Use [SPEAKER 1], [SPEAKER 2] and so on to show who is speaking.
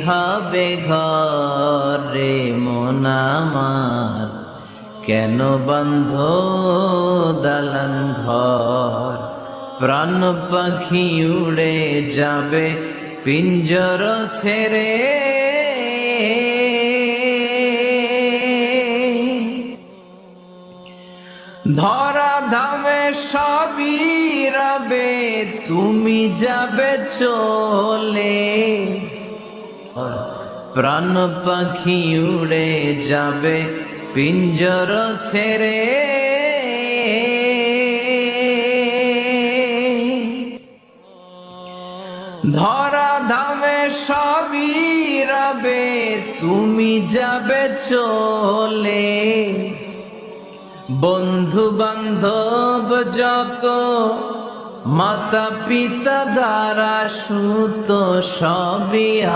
[SPEAKER 1] হবে ঘরে মন আমার, কেন বন্ধ দালান ঘর? প্রাণ পাখি উড়ে যাবে পিঞ্জর ছেড়ে, ধরা ধামে সবই রবে, তুমি যাবে চলে। প্রাণ পাখি উড়ে যাবে পিঞ্জর ছেড়ে, ধরা ধামে সবই রবে, তুমি যাবে চলে। বন্ধু বান্ধব যত, মাতা পিতা দ্বারা সুত সবই